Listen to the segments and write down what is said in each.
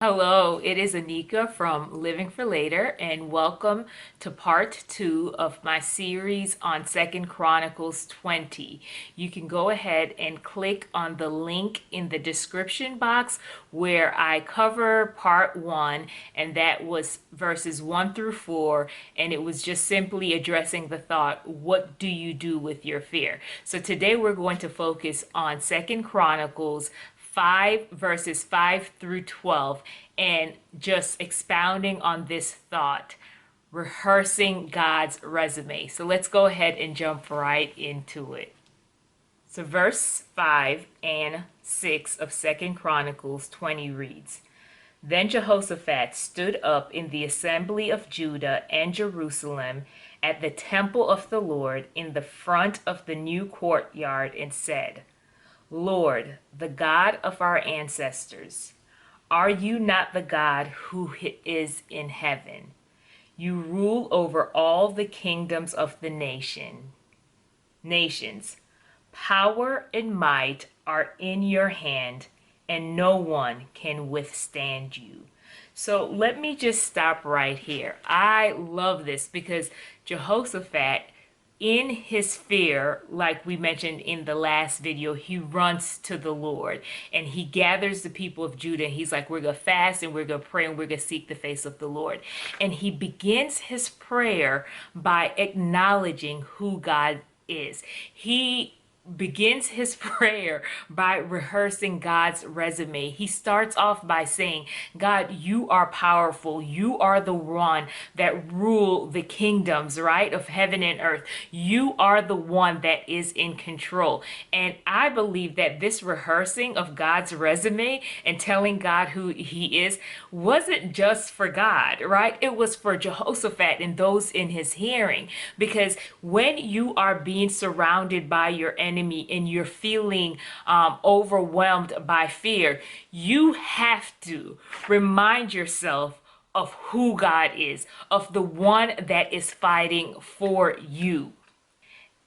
Hello, it is Anika from Living for Later, and welcome to part 2 of my series on Second Chronicles 20. You can go ahead and click on the link in the description box where I cover part 1, and that was verses 1 through 4, and it was just simply addressing the thought, what do you do with your fear? So today we're going to focus on Second Chronicles 5 verses 5 through 12 and just expounding on this thought, rehearsing God's resume. So let's go ahead and jump right into it. So verse 5 and 6 of Second Chronicles 20 reads, Then Jehoshaphat stood up in the assembly of Judah and Jerusalem at the temple of the Lord in the front of the new courtyard and said, Lord, the God of our ancestors, are you not the God who is in heaven? You rule over all the kingdoms of the nations. Power and might are in your hand, and no one can withstand you. So let me just stop right here. I love this because Jehoshaphat, in his fear, like we mentioned in the last video, he runs to the Lord and he gathers the people of Judah. He's like, we're going to fast and we're going to pray and we're going to seek the face of the Lord. And he begins his prayer by acknowledging who God is. He begins his prayer by rehearsing God's resume. He starts off by saying, God, you are powerful. You are the one that rule the kingdoms, right, of heaven and earth. You are the one that is in control. And I believe that this rehearsing of God's resume and telling God who he is wasn't just for God, right? It was for Jehoshaphat and those in his hearing. Because when you are being surrounded by your enemy and you're feeling overwhelmed by fear, you have to remind yourself of who God is, of the one that is fighting for you.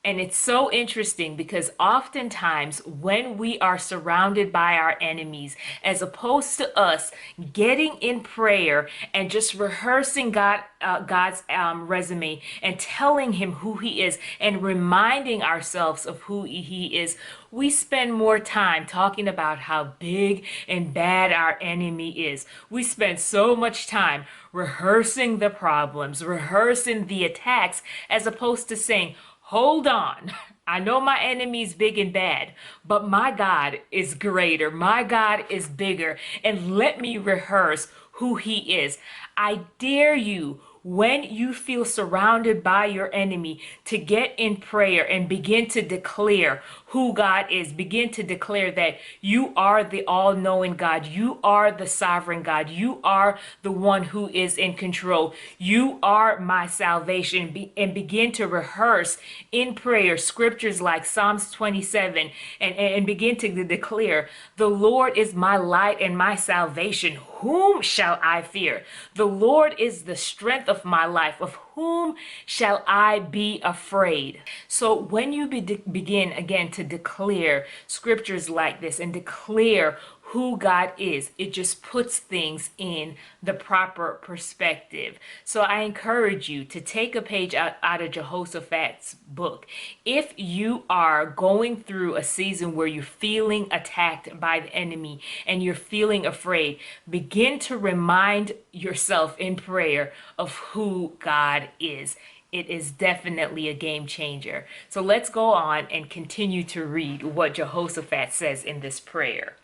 And it's so interesting because oftentimes when we are surrounded by our enemies, as opposed to us getting in prayer and just rehearsing God's resume and telling him who he is and reminding ourselves of who he is, we spend more time talking about how big and bad our enemy is. We spend so much time rehearsing the problems, rehearsing the attacks, as opposed to saying, hold on. I know my enemy's big and bad, but my God is greater. My God is bigger. And let me rehearse who he is. I dare you, when you feel surrounded by your enemy, to get in prayer and begin to declare who God is. Begin to declare that you are the all-knowing God. You are the sovereign God. You are the one who is in control. You are my salvation. And begin to rehearse in prayer scriptures like Psalms 27 and begin to declare, the Lord is my light and my salvation. Whom shall I fear? The Lord is the strength of my life. Of whom shall I be afraid? So when you begin again to declare scriptures like this and declare who God is, it just puts things in the proper perspective. So I encourage you to take a page out of Jehoshaphat's book. If you are going through a season where you're feeling attacked by the enemy and you're feeling afraid, begin to remind yourself in prayer of who God is. It is definitely a game changer. So let's go on and continue to read what Jehoshaphat says in this prayer.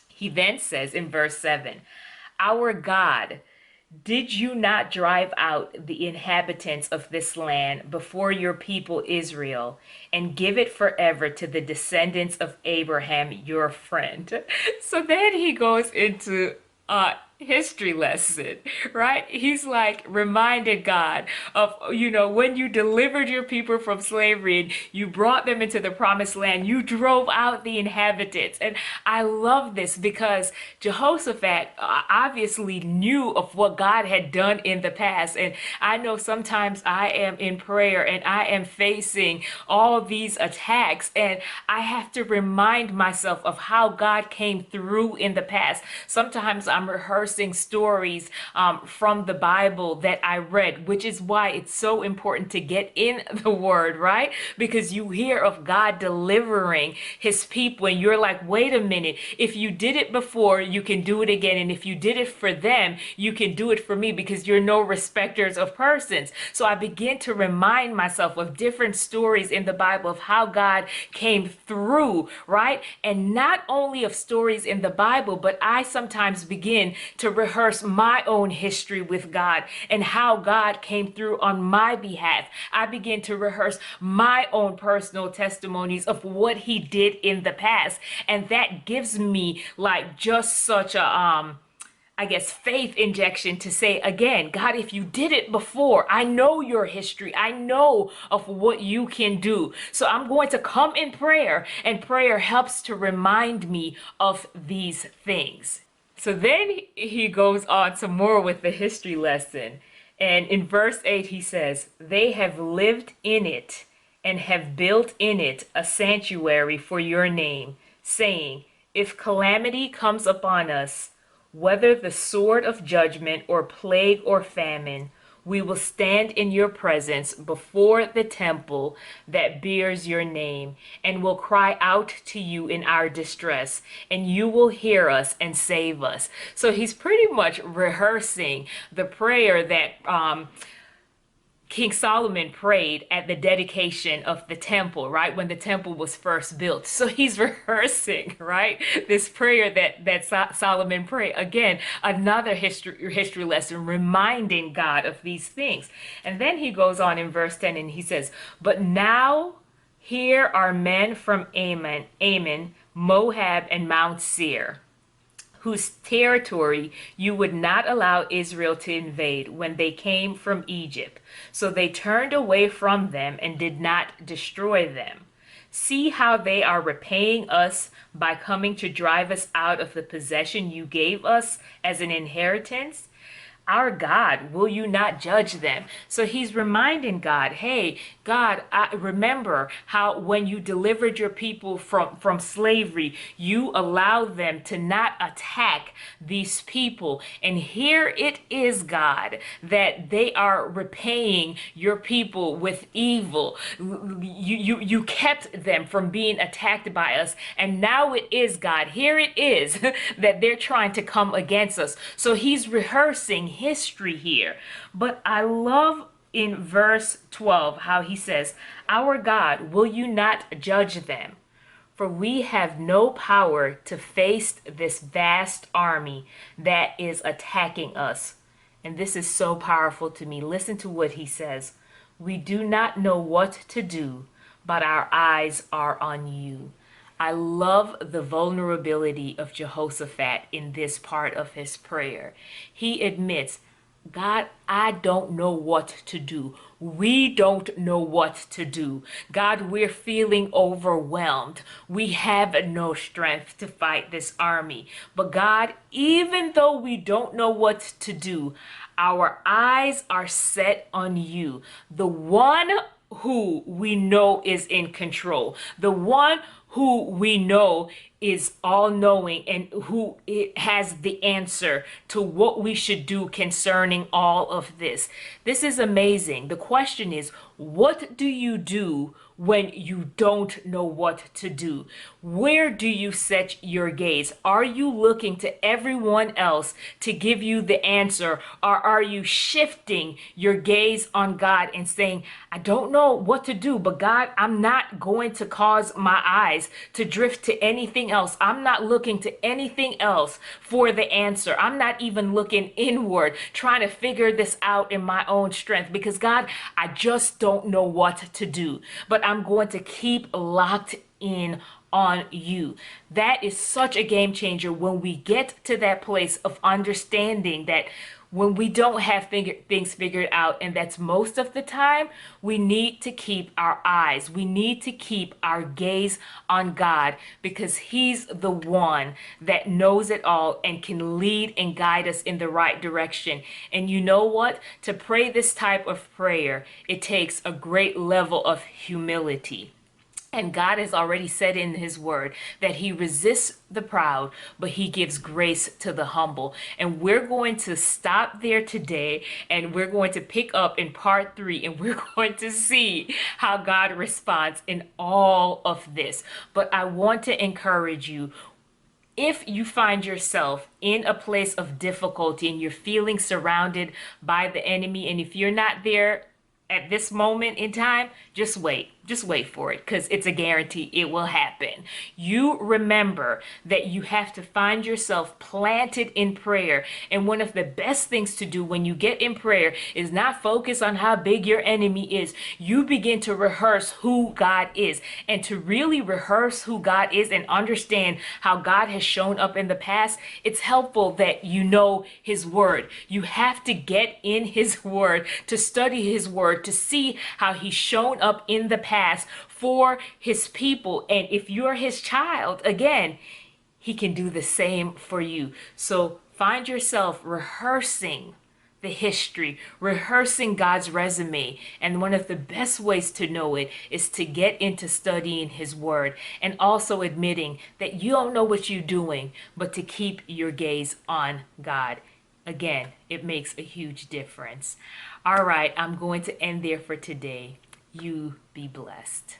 He then says in verse 7, Our God, did you not drive out the inhabitants of this land before your people Israel and give it forever to the descendants of Abraham, your friend? So then he goes into history lesson, right? He's like reminded God of, when you delivered your people from slavery and you brought them into the promised land, you drove out the inhabitants. And I love this because Jehoshaphat obviously knew of what God had done in the past. And I know sometimes I am in prayer and I am facing all these attacks and I have to remind myself of how God came through in the past. Sometimes I'm rehearsing rehearsing stories from the Bible that I read, which is why it's so important to get in the Word, right? Because you hear of God delivering His people, and you're like, wait a minute, if you did it before, you can do it again. And if you did it for them, you can do it for me, because you're no respecters of persons. So I begin to remind myself of different stories in the Bible of how God came through, right? And not only of stories in the Bible, but I sometimes begin to rehearse my own history with God and how God came through on my behalf. I begin to rehearse my own personal testimonies of what He did in the past. And that gives me like just such a I guess, faith injection to say, again, God, if you did it before, I know your history. I know of what you can do. So I'm going to come in prayer, and prayer helps to remind me of these things. So then he goes on some more with the history lesson. And in verse 8, he says, they have lived in it and have built in it a sanctuary for your name, saying, if calamity comes upon us, whether the sword of judgment or plague or famine, we will stand in your presence before the temple that bears your name, and will cry out to you in our distress, and you will hear us and save us. So he's pretty much rehearsing the prayer that King Solomon prayed at the dedication of the temple, right? When the temple was first built. So he's rehearsing, right? This prayer that Solomon prayed. Again, another history lesson reminding God of these things. And then he goes on in verse 10 and he says, but now here are men from Ammon, Moab, and Mount Seir, whose territory you would not allow Israel to invade when they came from Egypt. So they turned away from them and did not destroy them. See how they are repaying us by coming to drive us out of the possession you gave us as an inheritance. Our God, will you not judge them? So he's reminding God, hey, God, I remember how when you delivered your people from slavery, you allowed them to not attack these people. And here it is, God, that they are repaying your people with evil. You kept them from being attacked by us. And now it is, God, here it is that they're trying to come against us. So he's rehearsing history here. But I love in verse 12 how he says, our God, will you not judge them? For we have no power to face this vast army that is attacking us. And this is so powerful to me. Listen to what he says. We do not know what to do, but our eyes are on you. I love the vulnerability of Jehoshaphat in this part of his prayer. He admits, God, I don't know what to do. We don't know what to do. God, we're feeling overwhelmed. We have no strength to fight this army. But God, even though we don't know what to do, our eyes are set on you, the one who we know is in control, the one who we know is all-knowing and who has the answer to what we should do concerning all of this. This is amazing. The question is, what do you do when you don't know what to do? Where do you set your gaze? Are you looking to everyone else to give you the answer, or are you shifting your gaze on God and saying, I don't know what to do, but God, I'm not going to cause my eyes to drift to anything else. I'm not looking to anything else for the answer. I'm not even looking inward, trying to figure this out in my own strength, because God, I just don't know what to do, but I'm going to keep locked in on you. That is such a game changer when we get to that place of understanding that when we don't have things figured out, and that's most of the time, we need to keep our eyes, we need to keep our gaze on God, because He's the one that knows it all and can lead and guide us in the right direction. And you know what? To pray this type of prayer, it takes a great level of humility. And God has already said in his word that he resists the proud, but he gives grace to the humble. And we're going to stop there today, and we're going to pick up in part 3, and we're going to see how God responds in all of this. But I want to encourage you, if you find yourself in a place of difficulty and you're feeling surrounded by the enemy, and if you're not there at this moment in time, just wait. Just wait for it, because it's a guarantee it will happen. You remember that you have to find yourself planted in prayer. And one of the best things to do when you get in prayer is not focus on how big your enemy is. You begin to rehearse who God is. And to really rehearse who God is and understand how God has shown up in the past, it's helpful that you know his word. You have to get in his word, to study his word, to see how he's shown up in the past for his people. And if you're his child, again, he can do the same for you. So find yourself rehearsing the history, rehearsing God's resume. And one of the best ways to know it is to get into studying his word, and also admitting that you don't know what you're doing, but to keep your gaze on God. Again, it makes a huge difference. All right, I'm going to end there for today. You be blessed.